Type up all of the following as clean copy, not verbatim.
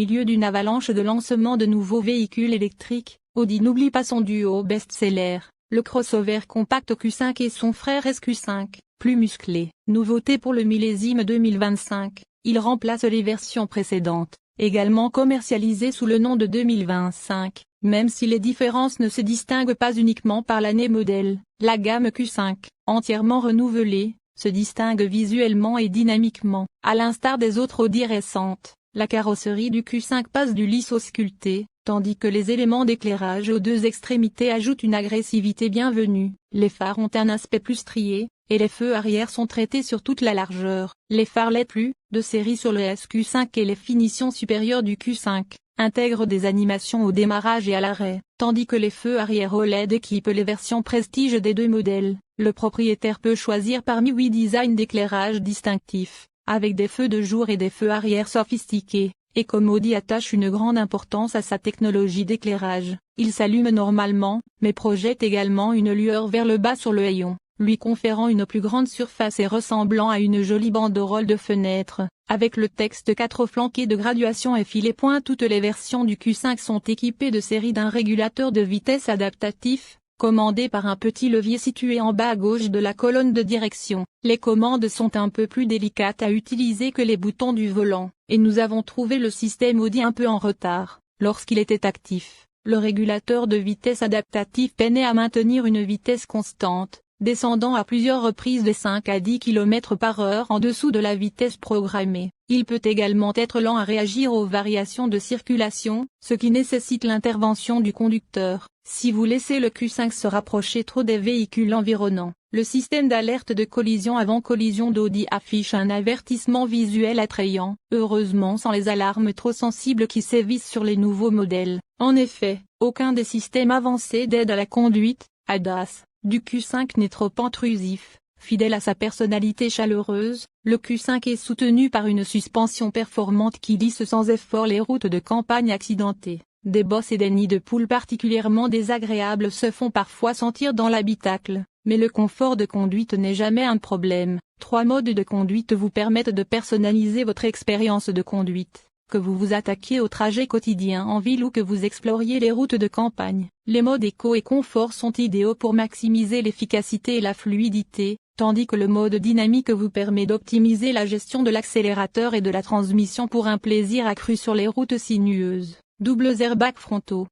milieu d'une avalanche de lancement de nouveaux véhicules électriques, Audi n'oublie pas son duo best-seller, le crossover compact Q5 et son frère SQ5, plus musclé. Nouveauté pour le millésime 2025, il remplace les versions précédentes, également commercialisées sous le nom de 2025, même si les différences ne se distinguent pas uniquement par l'année modèle. La gamme Q5, entièrement renouvelée, se distingue visuellement et dynamiquement. À l'instar des autres Audi récentes, la carrosserie du Q5 passe du lisse au sculpté, tandis que les éléments d'éclairage aux deux extrémités ajoutent une agressivité bienvenue. Les phares ont un aspect plus strié, et les feux arrière sont traités sur toute la largeur. Les phares LED plus, de série sur le SQ5 et les finitions supérieures du Q5, intègrent des animations au démarrage et à l'arrêt, tandis que les feux arrière OLED équipent les versions Prestige des deux modèles. Le propriétaire peut choisir parmi 8 designs d'éclairage distinctifs, avec des feux de jour et des feux arrière sophistiqués. Et comme Audi attache une grande importance à sa technologie d'éclairage, il s'allume normalement, mais projette également une lueur vers le bas sur le hayon, lui conférant une plus grande surface et ressemblant à une jolie banderole de fenêtre, avec le texte 4 flanqué de graduation et filet point. Toutes les versions du Q5 sont équipées de série d'un régulateur de vitesse adaptatif, commandé par un petit levier situé en bas à gauche de la colonne de direction. Les commandes sont un peu plus délicates à utiliser que les boutons du volant, et nous avons trouvé le système Audi un peu en retard. Lorsqu'il était actif, le régulateur de vitesse adaptatif peinait à maintenir une vitesse constante, descendant à plusieurs reprises de 5 à 10 km/h en dessous de la vitesse programmée. Il peut également être lent à réagir aux variations de circulation, ce qui nécessite l'intervention du conducteur. Si vous laissez le Q5 se rapprocher trop des véhicules environnants, le système d'alerte de collision avant collision d'Audi affiche un avertissement visuel attrayant, heureusement sans les alarmes trop sensibles qui sévissent sur les nouveaux modèles. En effet, aucun des systèmes avancés d'aide à la conduite, ADAS, du Q5 n'est trop intrusif. Fidèle à sa personnalité chaleureuse, le Q5 est soutenu par une suspension performante qui lisse sans effort les routes de campagne accidentées. Des bosses et des nids de poules particulièrement désagréables se font parfois sentir dans l'habitacle, mais le confort de conduite n'est jamais un problème. 3 modes de conduite vous permettent de personnaliser votre expérience de conduite. Que vous vous attaquiez au trajet quotidien en ville ou que vous exploriez les routes de campagne, les modes éco et confort sont idéaux pour maximiser l'efficacité et la fluidité, tandis que le mode dynamique vous permet d'optimiser la gestion de l'accélérateur et de la transmission pour un plaisir accru sur les routes sinueuses. Doubles airbags frontaux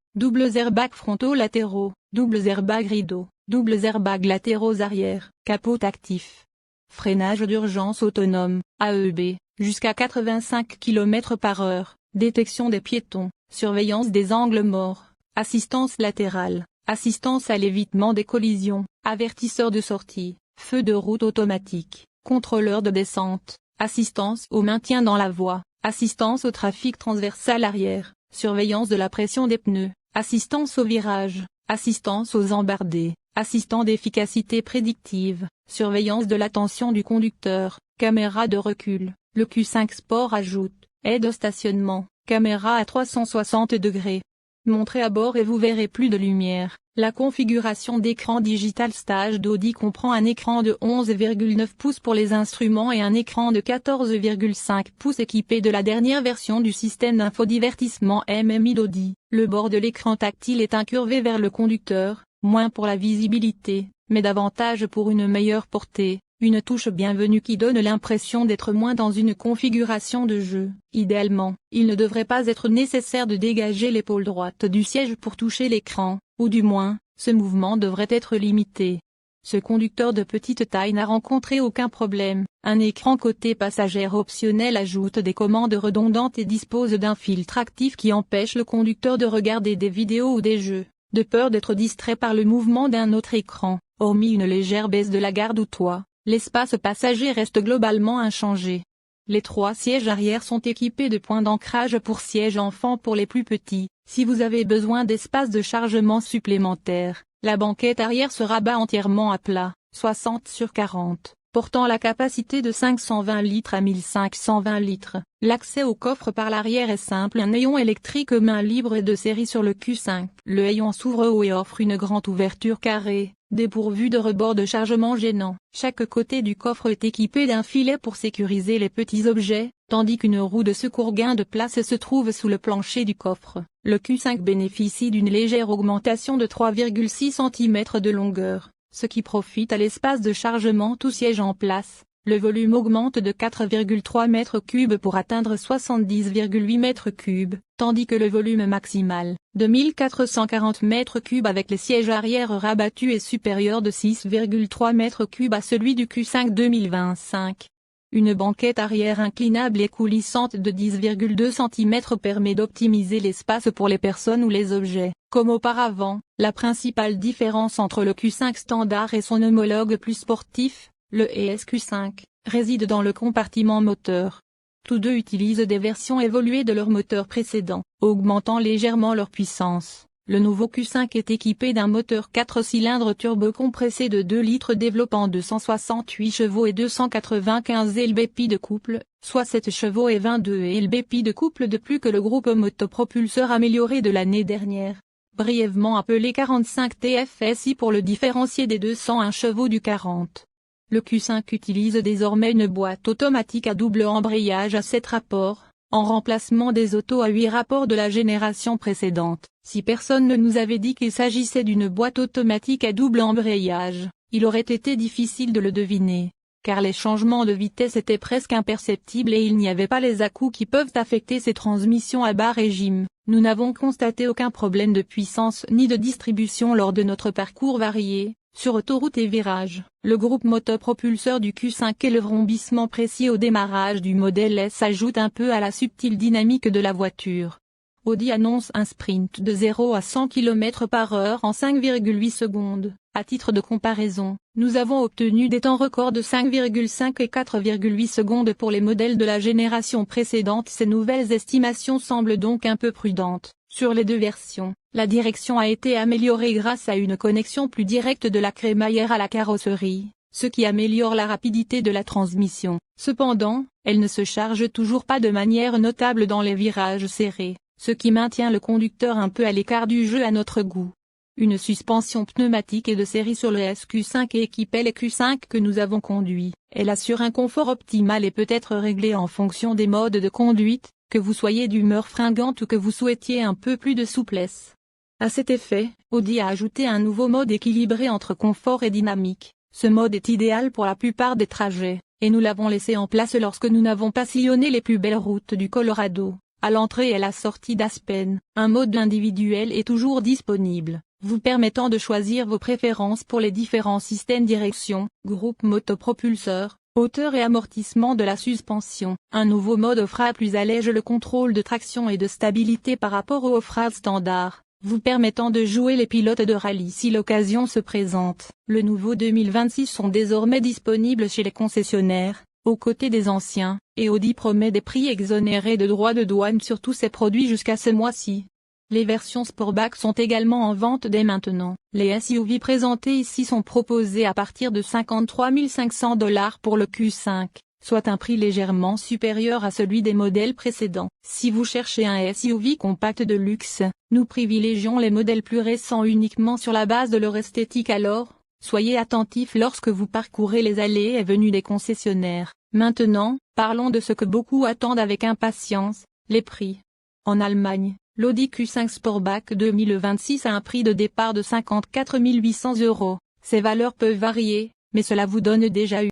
latéraux, doubles airbags rideaux, doubles airbags latéraux arrière, capot actif. Freinage d'urgence autonome, AEB, jusqu'à 85 km/h, détection des piétons, surveillance des angles morts, assistance latérale, assistance à l'évitement des collisions, avertisseur de sortie, feu de route automatique, contrôleur de descente, assistance au maintien dans la voie, assistance au trafic transversal arrière, surveillance de la pression des pneus, assistance au virage, assistance aux embardées, assistant d'efficacité prédictive, surveillance de l'attention du conducteur, caméra de recul. Le Q5 Sport ajoute, aide au stationnement, caméra à 360 degrés. Montrez à bord et vous verrez plus de lumière. La configuration d'écran digital stage d'Audi comprend un écran de 11,9 pouces pour les instruments et un écran de 14,5 pouces équipé de la dernière version du système d'infodivertissement MMI d'Audi. Le bord de l'écran tactile est incurvé vers le conducteur, moins pour la visibilité, mais davantage pour une meilleure portée. Une touche bienvenue qui donne l'impression d'être moins dans une configuration de jeu. Idéalement, il ne devrait pas être nécessaire de dégager l'épaule droite du siège pour toucher l'écran, ou du moins, ce mouvement devrait être limité. Ce conducteur de petite taille n'a rencontré aucun problème. Un écran côté passagère optionnel ajoute des commandes redondantes et dispose d'un filtre actif qui empêche le conducteur de regarder des vidéos ou des jeux, de peur d'être distrait par le mouvement d'un autre écran. Hormis une légère baisse de la garde ou toit, l'espace passager reste globalement inchangé. Les 3 sièges arrière sont équipés de points d'ancrage pour sièges enfants pour les plus petits. Si vous avez besoin d'espace de chargement supplémentaire, la banquette arrière se rabat entièrement à plat, 60/40, portant la capacité de 520 litres à 1520 litres. L'accès au coffre par l'arrière est simple. Un hayon électrique main libre est de série sur le Q5. Le hayon s'ouvre haut et offre une grande ouverture carrée, dépourvue de rebord de chargement gênant. Chaque côté du coffre est équipé d'un filet pour sécuriser les petits objets, tandis qu'une roue de secours gain de place se trouve sous le plancher du coffre. Le Q5 bénéficie d'une légère augmentation de 3,6 cm de longueur, ce qui profite à l'espace de chargement tout siège en place. Le volume augmente de 4,3 m3 pour atteindre 70,8 m3, tandis que le volume maximal, de 1440 m3 avec les sièges arrière rabattus est supérieur de 6,3 m3 à celui du Q5 2025. Une banquette arrière inclinable et coulissante de 10,2 cm permet d'optimiser l'espace pour les personnes ou les objets. Comme auparavant, la principale différence entre le Q5 standard et son homologue plus sportif, le ES-Q5, réside dans le compartiment moteur. Tous deux utilisent des versions évoluées de leurs moteurs précédents, augmentant légèrement leur puissance. Le nouveau Q5 est équipé d'un moteur 4 cylindres turbo-compressé de 2 litres développant 268 chevaux et 295 lb-ps de couple, soit 7 chevaux et 22 lb-ps de couple de plus que le groupe motopropulseur amélioré de l'année dernière. Brièvement appelé 45 TFSI pour le différencier des 201 chevaux du 40. Le Q5 utilise désormais une boîte automatique à double embrayage à 7 rapports, en remplacement des autos à 8 rapports de la génération précédente. Si personne ne nous avait dit qu'il s'agissait d'une boîte automatique à double embrayage, il aurait été difficile de le deviner, car les changements de vitesse étaient presque imperceptibles et il n'y avait pas les à-coups qui peuvent affecter ces transmissions à bas régime. Nous n'avons constaté aucun problème de puissance ni de distribution lors de notre parcours varié. Sur autoroute et virage, le groupe motopropulseur du Q5 et le vrombissement précis au démarrage du modèle S ajoutent un peu à la subtile dynamique de la voiture. Audi annonce un sprint de 0 à 100 km/h en 5,8 secondes. À titre de comparaison, nous avons obtenu des temps records de 5,5 et 4,8 secondes pour les modèles de la génération précédente. Ces nouvelles estimations semblent donc un peu prudentes. Sur les deux versions, la direction a été améliorée grâce à une connexion plus directe de la crémaillère à la carrosserie, ce qui améliore la rapidité de la transmission. Cependant, elle ne se charge toujours pas de manière notable dans les virages serrés, ce qui maintient le conducteur un peu à l'écart du jeu à notre goût. Une suspension pneumatique est de série sur le SQ5 et équipait les Q5 que nous avons conduits. Elle assure un confort optimal et peut être réglée en fonction des modes de conduite, que vous soyez d'humeur fringante ou que vous souhaitiez un peu plus de souplesse. À cet effet, Audi a ajouté un nouveau mode équilibré entre confort et dynamique. Ce mode est idéal pour la plupart des trajets, et nous l'avons laissé en place lorsque nous n'avons pas sillonné les plus belles routes du Colorado. À l'entrée et à la sortie d'Aspen, un mode individuel est toujours disponible, vous permettant de choisir vos préférences pour les différents systèmes direction, groupe motopropulseur, hauteur et amortissement de la suspension. Un nouveau mode off-road plus allège le contrôle de traction et de stabilité par rapport au off-road standard, vous permettant de jouer les pilotes de rallye si l'occasion se présente. Le nouveau 2026 sont désormais disponibles chez les concessionnaires, aux côtés des anciens, et Audi promet des prix exonérés de droits de douane sur tous ses produits jusqu'à ce mois-ci. Les versions Sportback sont également en vente dès maintenant. Les SUV présentés ici sont proposés à partir de 53 500 $ pour le Q5, soit un prix légèrement supérieur à celui des modèles précédents. Si vous cherchez un SUV compact de luxe, nous privilégions les modèles plus récents uniquement sur la base de leur esthétique alors, soyez attentifs lorsque vous parcourez les allées et venues des concessionnaires. Maintenant, parlons de ce que beaucoup attendent avec impatience, les prix. En Allemagne, l'Audi Q5 Sportback 2026 a un prix de départ de 54 800 €. Ces valeurs peuvent varier, mais cela vous donne déjà une